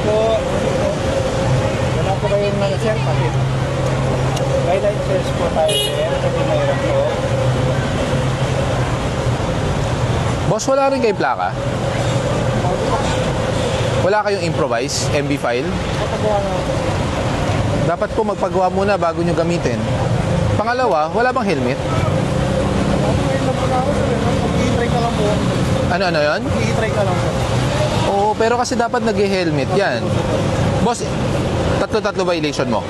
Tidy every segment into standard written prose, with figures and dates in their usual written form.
po. Wala po kayong sir, pati. Guideline search po tayo, sir. Kasi mayroon po. Boss, wala rin kayo plaka? Wala kayong improvise, MB file? Kapagawa na. Dapat po magpagawa muna bago nyo gamitin. Pangalawa, wala bang helmet? Ngayon lang po na ako, sir. Mag-i-try ka lang po. Ano yun? Mag-i-try ka lang po. Oo, pero kasi dapat nag-helmet yan. Boss, tatlo violation mo.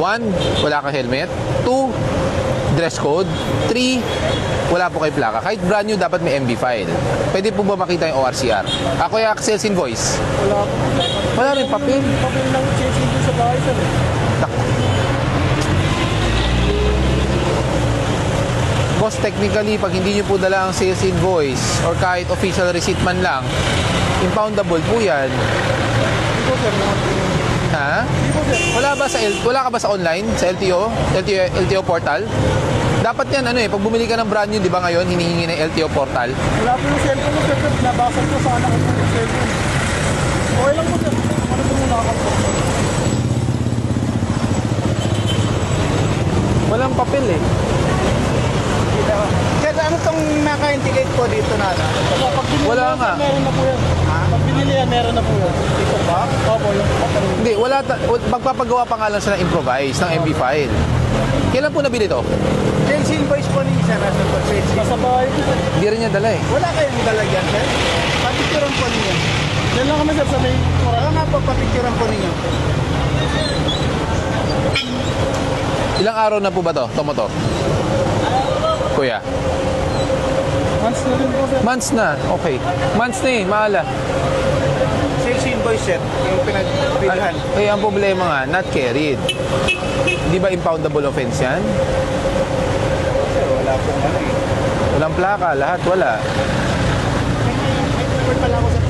1, wala kang helmet. 2, dress code. 3, wala po kayo plaka. Kahit brand new, dapat may MB file. Pwede po ba makita yung ORCR? Ako yung sales invoice. Wala po. Wala rin papel. Papel lang change sa bahay, sir. Boss, technically, pag hindi nyo po dala ang sales invoice or kahit official receipt man lang, impoundable po yan. Hindi po, sir. Ha? Hindi po, sir. Wala ka ba sa online? Sa LTO portal? Dapat yan, pag bumili ka ng brand new, di ba ngayon, hinihingi ng LTO portal? Wala po yung cellphone mo, sir. Nabasag ko sa anak ko yung cellphone. Okay lang po, sir. Ano po muna ako po? Walang papel eh. Sir, ano itong naka-indicate po dito na? Pag binili Wala mo, nga. sir, meron na po yan. Pag binili yan, meron na po yan. Dito ba? Opo, yung papel. Hindi, magpapagawa pa nga lang siya ng improvise, ng MB file. Kailan po nabili to? Sales invoice po ninyo, sir. Nasa po, sales invoice. Nasa bahay po, sir. Hindi rin niya dala eh. Wala kayong dalagyan, sir? Papicturan po ninyo. Yan lang kami, sir, sa may... Wala nga po, papicturan po ninyo. Ilang araw na po ba to motor? Kuya? Months na rin po, sir. Months na. Okay. Months na eh, maala. Sales invoice, sir. Yung pinagbilhan. Eh, ang problema nga, not carried. Di ba impoundable offense yan? Sir, wala pong ano eh. Walang plaka, lahat wala. Report pala ako, sir.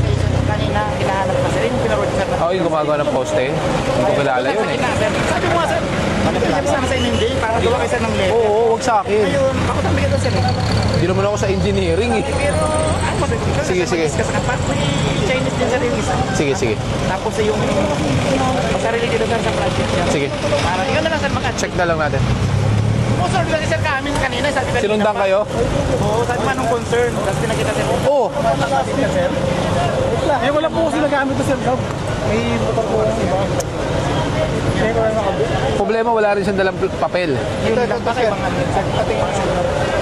Kanina, hinahanap pa, sir. Yung pinarod, sir. Ako yung gumagawa ng poste. Hindi ko kilala yun eh. Sabi mo nga, sir. Ano ka lang sa inyo, hindi? Para gawa kayo, sir, ng letter. Oo, wag sa akin. Ayun, ako sabi ka, sir. Hindi naman ako sa engineering eh. Pero, ano mo, sir? Sige, sige. Kasi kapag may Chinese din, sir, yung isa. Sige, sige. Tapos yung sarili dito, sir, sa project, sir. Sige. Para, yun na lang, sir, Check na lang natin. Oo, sir, kasi sir, kami kanina, sabi ka. Sinundan kayo? Oo, sabi man nung concern. Tapos pinakita, sir. Oo. Sir. Eh, wala po kasi nagamit to, sir. May motor po yung iba. Problema, wala rin siyang dalang papel. Ito, sir.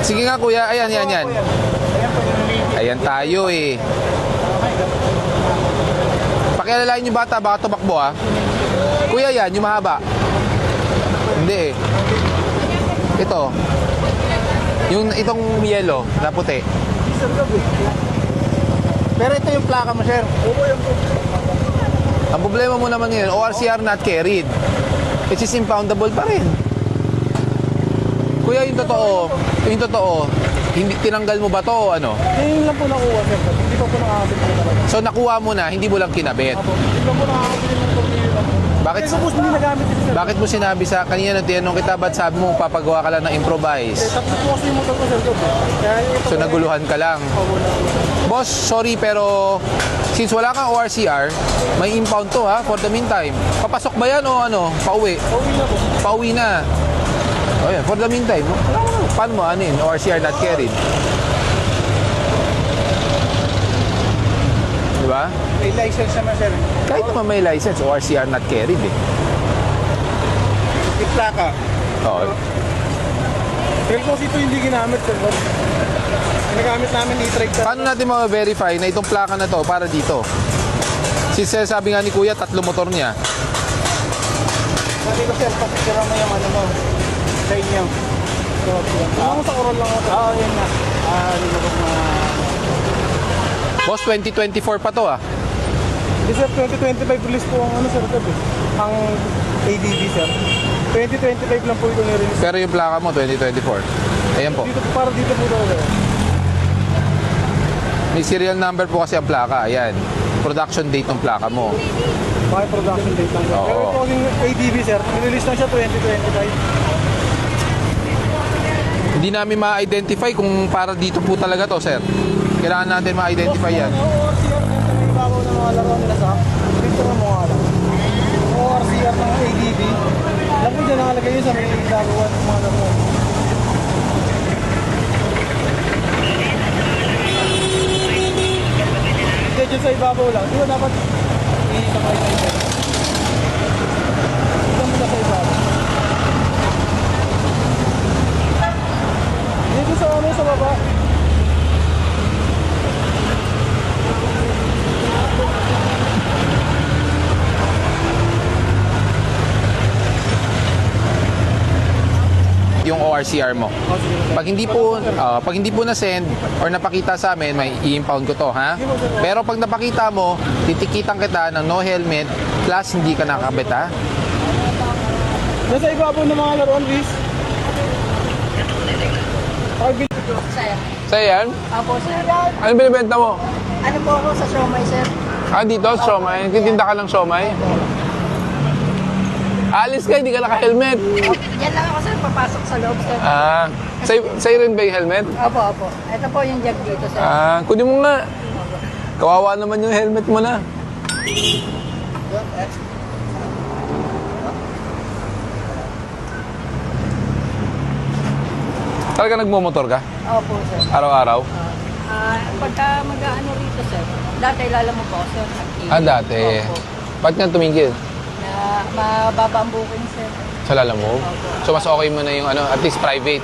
Sige nga kuya, ayan, yan. Ayan tayo eh. Pakialalain yung bata, baka tumakbo ah. Kuya yan, yung mahaba. Hindi eh. Ito. Itong yellow na puti. Pero ito yung plaka mo, sir. Oo, yung Ang problema mo naman ngayon, ORCR not carried. Which is impoundable pa rin. Kuya, yung totoo, hindi tinanggal mo ba to o ano? Ngayon lang po nakuha, sir. Hindi pa po nakakabit po talaga. So nakuha mo na, hindi mo lang kinabit. Hindi pa po nakakabit yung tornilyo lang po. Bakit Kasi suppose hindi nagamit ito, sir. bakit mo sinabi sa kanina nung tinanong kita, ba't sabi mo papagawa ka lang ng improvise? Tapos po kasi yung motor ko, sir. Kaya ito. So naguluhan ka lang. Boss, sorry pero since wala kang ORCR, may impound to ha for the meantime. Papasok ba yan o ano? Pauwi? Pauwi na po. Pauwi na. O yan, for the meantime. Paano mo ano yun? ORCR not carried. Di ba? May license naman, sir. Kahit naman may license, ORCR not carried eh. Yung plaka. Oo. Sir, kasi ito hindi ginamit, sir. Ginagamit namin i-try ka. Paano natin ma-verify na itong plaka na to para dito? Since sabi nga ni Kuya, 3 motor niya. Sabi ko, sir, pasitira mo yung ano mo. Sa inyo. Ako sa oral lang ako. Oo, yun na. Ano mo Boss, 2024 pa to ah. Hindi, sir, 2025 release po ang ano, sir, gabi. Ang ADB, sir. 2025 lang po ito nirelease. Pero yung plaka mo, 2024. Ayan po. Dito, para dito po daw, sir. May serial number po kasi ang plaka. Ayan. Production date ng plaka mo. May production date lang, sir. Oo. Pero ito yung ADB, sir. Nirelease lang siya 2025. Hindi namin ma-identify kung para dito po talaga to, sir. Kailangan natin ma-identify yan. Oo, sir. May ibabaw ng mga laro nila sa dito na mga lang. ibabaw lang. Di ba dapat isakay tayo dyan? Ito muna sa ibabaw. Dito sa ano sa baba. Yung ORCR mo. Oh, sige, sir. Pag hindi po na-send or napakita sa amin, may i-impound ko to, ha? Pero pag napakita mo, titikitan kita ng no helmet plus hindi ka nakakabit, ha? Nasa ibabaw ng mga laruan, Riz. Sir. Sa'yo yan? Apo, sir. Ano binibenta mo? Ano po ako sa siomay, sir? Dito, siomay. Titinda ka ng siomay. Alis ka, hindi ka naka-helmet. Yan lang ako, sir. Papasok sa loob, sir. Sa'yo rin ba yung helmet? Opo. Ito po yung jug dito, sir. Kunin mo nga. Kawawa naman yung helmet mo na. Talaga nagmumotor ka? Opo, sir. Araw-araw? Pagka mag-ano rito, sir. Dati lalamog po ako, sir. Dati. Opo. Ba't nga tumigil? Na mababa ang booking, sir. Sa lalamog? So mas okay mo na yung ano, at least private.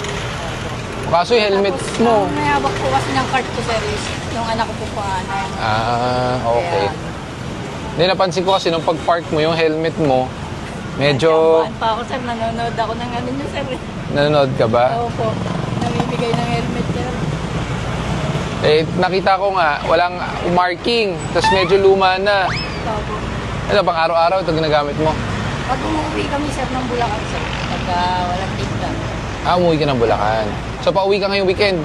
Kaso yung helmet Tapos, mo. ang mayabak po kasi ng cart ko, sir, is yung anak ko po panganay. Okay. Kaya, Hindi, napansin ko kasi nung pag-park mo, yung helmet mo, medyo nagkampaan pa ako, sir. Nanonood ako ng ano nyo, sir. nanonood ka ba? Opo. Namimigay ng helmet, sir. Nakita ko nga, walang marking, tapos medyo luma na. Opo. Ano, pang araw-araw ito ginagamit mo? Pag umuwi kami, sir, ng Bulacan, sir. Pagka walang tinda. Umuwi ka ng Bulacan. So, pauwi ka ngayong weekend?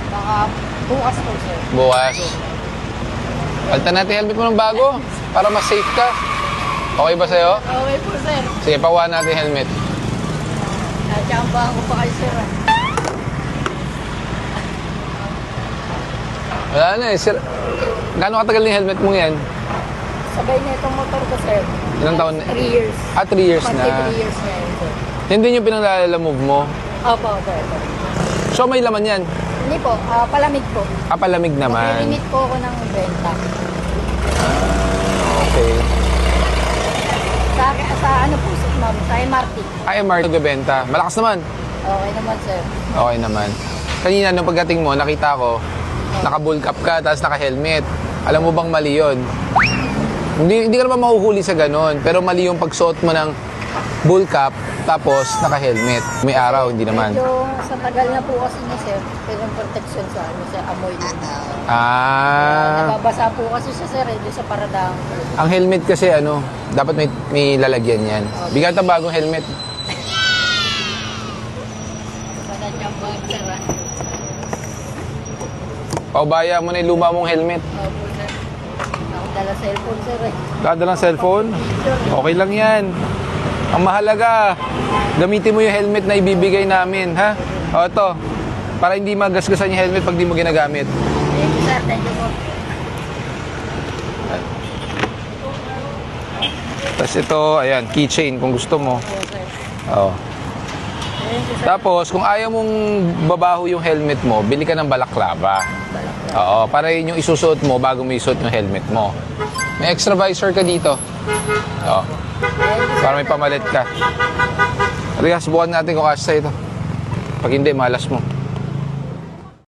Baka bukas po, sir. Bukas. Palitan natin helmet mo ng bago para mas safe ka. Okay ba sa'yo? Okay po, sir. Sige, pakuha natin yung helmet. Natsambahan ko pa kayo, sir. Wala na eh. Sir, gaano katagal yung helmet mo yan? Sabay na itong motor ko, sir. Ilang taon na? 3 years. 3 years na. 3 years na yun, sir. Hindi yung pinanglalamove mo. Opo. So, may laman yan. Hindi po, palamig po. Palamig naman. Mag-limit po ako ng benta. Okay. Sa ano po, sir, ma'am, sa MRT. MR nagbebenta. Malakas naman. Okay naman, sir. Okay naman. Kanina nung pagdating mo, nakita ko, naka-bull cap ka, tapos naka-helmet. Alam mo bang mali yun? Hindi ka naman mahuhuli sa ganon, pero mali yung pagsuot mo ng bull cap, tapos naka-helmet. May araw, hindi naman. Medyo sa tagal na po kasi niya, sir. Pero yung protection sa ano, sa amoy. Nababasa po kasi siya, sir, doon sa paradang. Ang helmet kasi ano, dapat may lalagyan yan. Bigat ang bagong helmet. Natsambahan, sir, Paubaya mo na yung luma mong helmet. Opo, sir. Ako dala cellphone, sir, Dada ng cellphone? Okay lang yan. Ang mahalaga, gamitin mo yung helmet na ibibigay namin, ha? O, ito. Para hindi magasgasan yung helmet pag di mo ginagamit. Thank you, sir. Thank you po. Tapos ito, ayan, keychain kung gusto mo. Opo, sir. Oo. Thank you, sir. Tapos, kung ayaw mong babaho yung helmet mo, bili ka ng balaklava. Oo, para yun yung isusuot mo bago mo isuot yung helmet mo. May extra visor ka dito. Oo. Para may pamalit ka. Halika, subukan natin kung kasya ito. Pag hindi, malas mo.